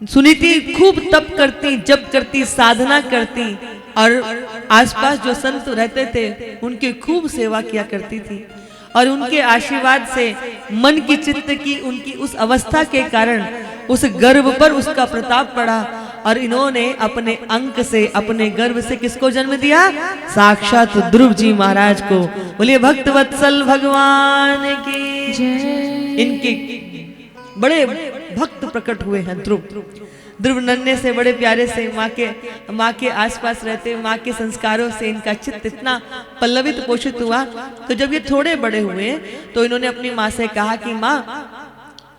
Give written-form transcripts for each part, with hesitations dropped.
सुनीति खूब तप करती, जप करती, साधना करती और आसपास जो संत रहते थे उनकी खूब सेवा किया करती थी। और उनके आशीर्वाद से मन की चित्त की उनकी उस अवस्था के कारण उस गर्भ पर उसका प्रताप पड़ा और इन्होंने अपने अंक से, अपने गर्भ से किसको जन्म दिया? साक्षात ध्रुव जी महाराज को। बोलिए भक्तवत्सल भगवान की जय। इनके बड़े भक्त प्रकट हुए हैं ध्रुव। ध्रुव नन्हे से बड़े प्यारे से माँ के आसपास रहते, माँ के संस्कारों से इनका चित्त इतना पल्लवित पोषित हुआ। तो जब ये थोड़े बड़े हुए तो इन्होंने अपनी माँ से कहा कि माँ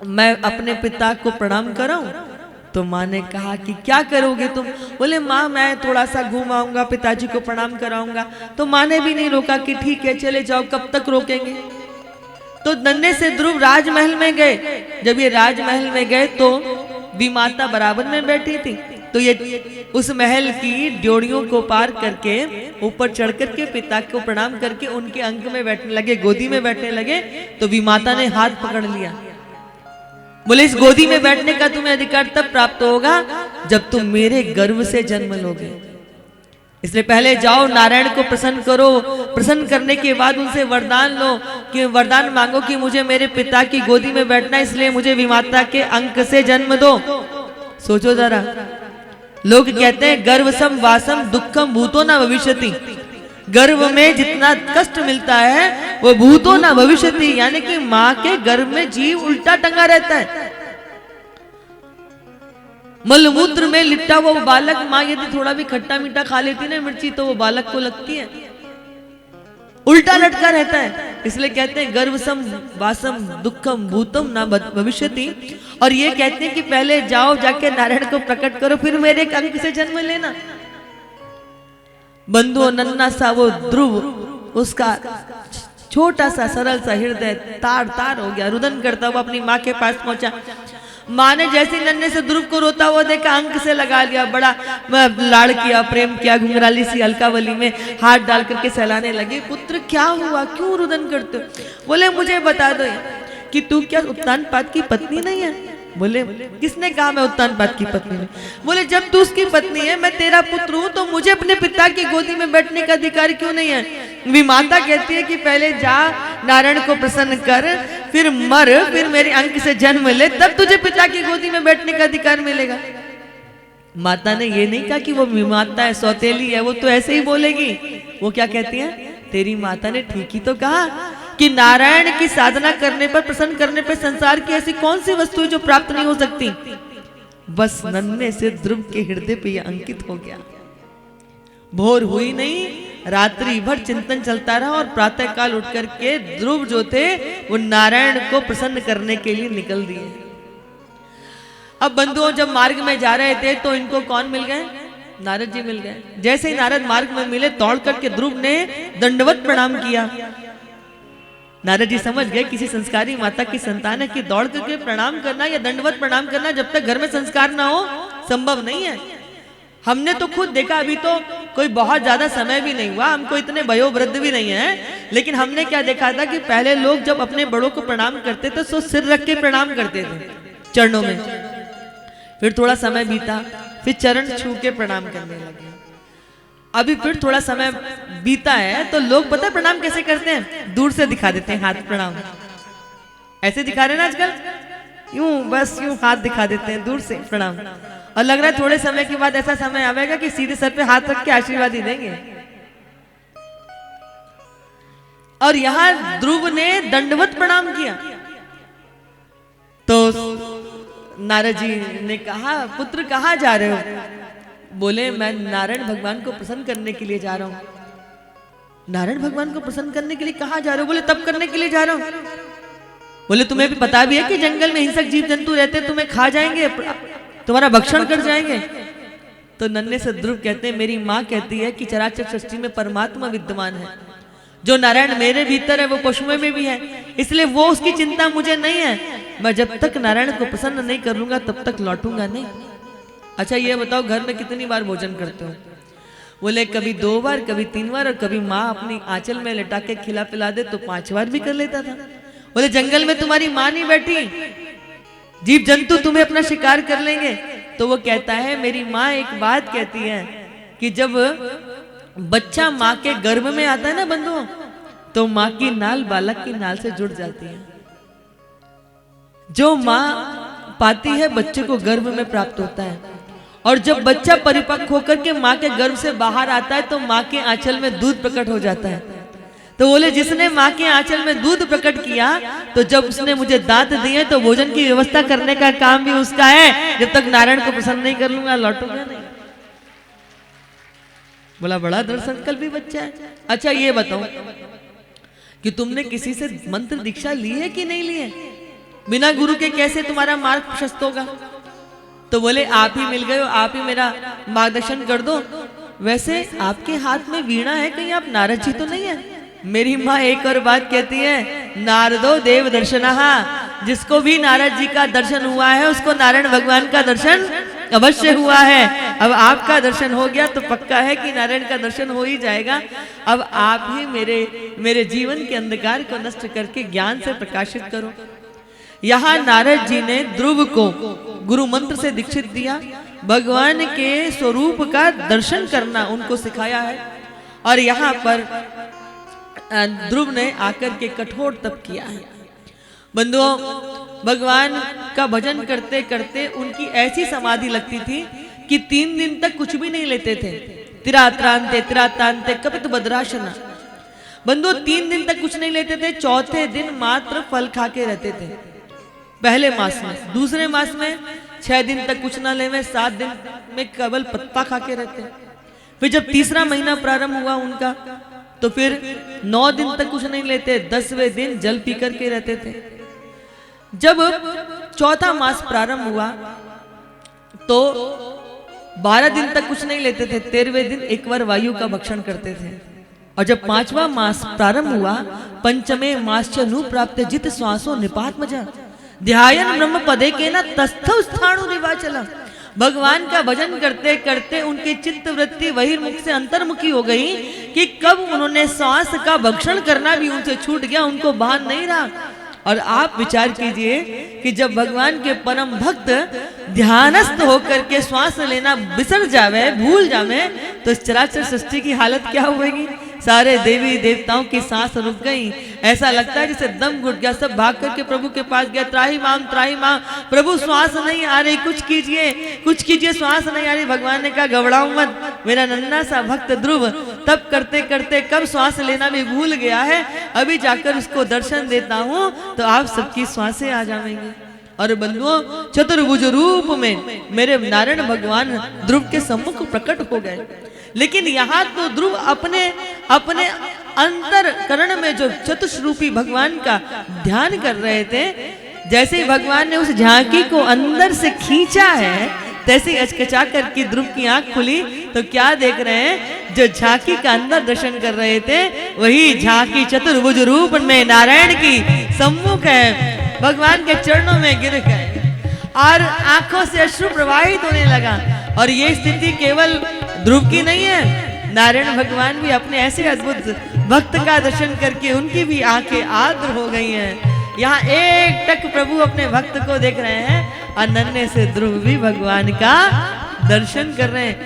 मैं अपने पिता को प्रणाम कराऊं। तो माँ ने कहा कि क्या करोगे तुम? बोले माँ मैं थोड़ा सा घूम आऊंगा, पिताजी को प्रणाम कराऊंगा। तो माँ ने भी नहीं रोका कि ठीक है चले जाओ, कब तक रोकेंगे। तो नन्हे से ध्रुव राजमहल में गए। जब ये राजमहल में गए तो विमाता बराबर में बैठी थी। तो ये उस महल की ड्योढ़ियों को पार करके ऊपर चढ़ करके पिता को प्रणाम करके उनके अंक में बैठने लगे, गोदी में बैठने लगे। तो विमाता ने हाथ पकड़ लिया। बोले इस गोदी में बैठने का तुम्हें अधिकार तब प्राप्त होगा जब तुम मेरे गर्भ से जन्म लोगे। इसलिए पहले जाओ नारायण को प्रसन्न करो, प्रसन्न करने के बाद उनसे वरदान लो कि वरदान मांगो कि मुझे मेरे पिता की गोदी में बैठना, इसलिए मुझे विमाता के अंक से जन्म दो। सोचो जरा, लोग कहते हैं गर्भ सम वासम दुखम भूतो न भविष्यति। गर्भ में जितना कष्ट मिलता है वो भूतो न भविष्यति, यानी कि माँ के गर्भ में जीव उल्टा टंगा रहता है। मलमूत्र में लिपटा हुआ वो बालक, माँ यदि थोड़ा भी खट्टा मीठा खा लेती ना मिर्ची तो वो बालक को लगती है, उल्टा लटका रहता है। इसलिए कहते हैं गर्भ सम वासम दुखम भूतम ना भविष्यति। और ये कहते हैं कि पहले जाओ जाके नारायण को प्रकट करो, फिर मेरे एक अंक से जन्म लेना। बंधु नन्ना सा वो ध्रुव, उसका छोटा सा सरल सा हृदय तार तार हो गया, रुदन करता हुआ अपनी माँ के पास पहुंचा। माँ ने जैसे नन्हे से ध्रुव को रोता हुआ देखा, अंक से लगा लिया, बड़ा लाड़ किया, प्रेम किया, घुंघराली सी अलकावली में हाथ डाल करके सहलाने लगे। पुत्र क्या हुआ, क्यों रुदन करते हो? बोले मुझे बता दो कि तू क्या उत्तानपाद की पत्नी नहीं है? बोले किसने कहा मैं उत्तानपाद की पत्नी नहीं? बोले जब तू उसकी पत्नी है, मैं तेरा पुत्र हूं, तो मुझे अपने पिता की गोदी में बैठने का अधिकार क्यों नहीं है? विमाता कहती है कि पहले जा नारायण को प्रसन्न कर, फिर मर, फिर मेरे अंक से जन्म ले, तब तुझे पिता की गोदी में बैठने का अधिकार मिलेगा। माता ने ये नहीं कहा कि वो विमाता है, सौतेली है, वो तो ऐसे ही बोलेगी। वो क्या कहती है? तेरी माता ने ठीक ही तो कहा कि नारायण की साधना करने पर, प्रसन्न करने पर संसार की ऐसी कौन सी वस्तु है जो प्राप्त नहीं हो सकती। बस नन्हे से ध्रुव के हृदय पे यह अंकित हो गया। भोर हुई नहीं, रात्रि भर चिंतन चलता रहा और प्रातः काल उठ करके ध्रुव जो थे वो नारायण को प्रसन्न करने के लिए निकल दिए। अब बंधुओं जब मार्ग में जा रहे थे तो इनको कौन मिल गए? नारद जी मिल गए। जैसे ही नारद मार्ग में मिले, दौड़ करके ध्रुव ने दंडवत प्रणाम किया। नारद जी समझ गए किसी संस्कारी माता की संतान है कि दौड़ करके प्रणाम करना या दंडवत प्रणाम करना जब तक घर में संस्कार ना हो संभव नहीं है। हमने तो खुद देखा, अभी तो कोई बहुत ज्यादा समय भी नहीं हुआ, हमको इतने वयोवृद्ध भी नहीं है, लेकिन हमने क्या देखा था कि पहले लोग जब अपने बड़ों को प्रणाम करते थे तो सिर रख के प्रणाम करते थे चरणों में। फिर थोड़ा समय बीता, फिर चरण छू के प्रणाम करने लगे। अभी फिर थोड़ा समय बीता है तो लोग पता है प्रणाम कैसे करते हैं? दूर से दिखा देते हैं हाथ प्रणाम। ऐसे दिखा रहे ना आजकल, यूं बस यूं हाथ दिखा देते हैं दूर से प्रणाम। और लग रहा है थोड़े समय के बाद ऐसा समय आएगा कि सीधे सर पे हाथ रख के आशीर्वाद ही देंगे। और यहां ध्रुव ने दंडवत प्रणाम किया। तो नारद जी ने कहा पुत्र कहाँ जा रहे हो? बोले मैं नारायण भगवान को प्रसन्न करने के लिए जा रहा हूं। नारायण भगवान को प्रसन्न करने के लिए कहाँ जा रहे हो? बोले तप करने के लिए जा रहा हूं। बोले तुम्हें भी पता भी है कि जंगल में हिंसक जीव जंतु रहते, तुम्हें खा जाएंगे, तुम्हारा भक्षण कर जाएंगे। तो नन्हे से ध्रुव कहते हैं मेरी माँ कहती है कि चराचर सृष्टि में परमात्मा विद्यमान है, जो नारायण मेरे भीतर है वो पशुओं में भी है, इसलिए वो उसकी चिंता मुझे नहीं है। मैं जब तक नारायण को प्रसन्न नहीं कर लूंगा तब तक लौटूंगा नहीं। अच्छा ये बताओ घर में कितनी बार भोजन करते हो? बोले कभी 2 बार, कभी 3 बार, और कभी माँ अपनी आंचल में लिटा के खिला पिला दे तो 5 बार भी कर लेता था। बोले जंगल में तुम्हारी माँ नहीं बैठी, जीव जंतु तुम्हें अपना शिकार कर लेंगे, तो वो कहता है मेरी माँ एक बात कहती है कि जब बच्चा माँ के गर्भ में आता है ना बंधुओं, तो माँ की नाल बालक की नाल से जुड़ जाती है। जो माँ पाती है बच्चे को गर्भ में प्राप्त होता है, और जब बच्चा परिपक्व होकर के माँ के गर्भ से बाहर आता है तो माँ के आंचल में दूध प्रकट हो जाता है। तो बोले जिसने माँ के आंचल में दूध प्रकट किया, तो जब उसने मुझे दांत दिए तो भोजन की व्यवस्था करने का काम भी उसका है। जब तक नारायण को प्रसन्न नहीं कर लूंगा लौटूंगा नहीं। बोला बड़ा दृढ़ संकल्प भी बच्चा है। अच्छा ये बताओ कि तुमने किसी से मंत्र दीक्षा ली है कि नहीं ली है? बिना गुरु के कैसे तुम्हारा मार्ग प्रशस्त होगा? तो बोले आप ही मिल गए हो, आप ही मेरा मार्गदर्शन कर दो। वैसे आपके हाथ में वीणा है, कहीं आप नारद जी तो नहीं है? मेरी माँ एक और बात कहती है, नारदो देव दर्शनहा, जिसको भी नारद जी का दर्शन हुआ है उसको नारायण भगवान का दर्शन अवश्य हुआ है। अब आपका दर्शन हो गया तो पक्का है कि नारायण का दर्शन हो ही जाएगा। अब आप ही मेरे जीवन के अंधकार को नष्ट करके ज्ञान से प्रकाशित करो। यहाँ नारद जी ने ध्रुव को गुरु मंत्र से दीक्षित दिया, भगवान के स्वरूप का दर्शन करना उनको सिखाया है। और यहाँ पर ध्रुव ने आकर के कठोर तप किया है। बंधुओं, भगवान का भजन करते करते उनकी ऐसी समाधि लगती थी कि 3 दिन तक कुछ भी नहीं लेते थे। तिरात्रांते कपित भद्राशना। बंधुओं 3 दिन तक कुछ नहीं लेते थे, चौथे दिन मात्र फल खा के रहते थे। पहले मास में, दूसरे मास में 6 दिन तक कुछ ना लेवे, 7 दिन में केवल पत्ता खा के रहते। फिर जब तीसरा महीना प्रारंभ हुआ उनका, तो फिर 9 दिन तक कुछ नहीं लेते, 10वें दिन जल पी करके रहते थे। जब चौथा मास प्रारंभ हुआ तो 12 दिन तक कुछ नहीं लेते थे, 13वें दिन एक बार वायु का भक्षण करते थे। और जब 5वां मास प्रारंभ हुआ, पंचमे मास च नु प्राप्त जित श्वासो निपात मजा ध्यायन ब्रह्म पदे के ना तस्थौ स्थाणु निवाचलम। भगवान का भजन करते करते उनकी चित्त वृत्ति बहिर्मुख से अंतर्मुखी हो गई कि कब उन्होंने श्वास का भक्षण करना भी उनसे छूट गया, उनको भान नहीं रहा। और आप विचार कीजिए कि जब भगवान के परम भक्त ध्यानस्थ होकर के श्वास लेना बिसर जावे, भूल जावे, तो इस चराचर सृष्टि की हालत क्या होगी? सारे देवी देवताओं की सांस रुक गई। ऐसा लगता है जैसे दम घुट गया, सब भाग करके प्रभु के पास गया, त्राही माम प्रभु श्वास नहीं आ रही, कुछ कीजिए कुछ कीजिए, श्वास नहीं आ रही। भगवान ने कहा घबराओ मत, मेरा नन्हा सा भक्त ध्रुव तब करते करते कब श्वास लेना भी भूल गया है, अभी जाकर उसको दर्शन देता हूँ तो आप सबकी श्वासें आ जाएंगी। और बंधुओं चतुर्भुज रूप में मेरे नारायण भगवान ध्रुव के सम्मुख प्रकट हो गए। लेकिन यहाँ तो ध्रुव अपने अपने अंतरकरण में जो चतुष्रूपी भगवान का ध्यान कर रहे थे, जैसे ही भगवान ने उस झांकी को अंदर से खींचा है, तैसे ही अचकचा करके ध्रुव की आंख खुली तो क्या देख रहे हैं? जो झांकी का अंदर दर्शन कर रहे थे वही झांकी चतुर्भुज रूप में नारायण की सम्मुख है, भगवान के चरणों में गिर गए और आंखों से अश्रु प्रवाहित होने लगा। और ये स्थिति केवल ध्रुव की नहीं है, नारायण भगवान भी अपने ऐसे अद्भुत भक्त का दर्शन करके उनकी भी आंखें आर्द्र हो गई हैं। यहाँ एक टक प्रभु अपने भक्त को देख रहे हैं और नन्हे से ध्रुव भी भगवान का दर्शन कर रहे हैं।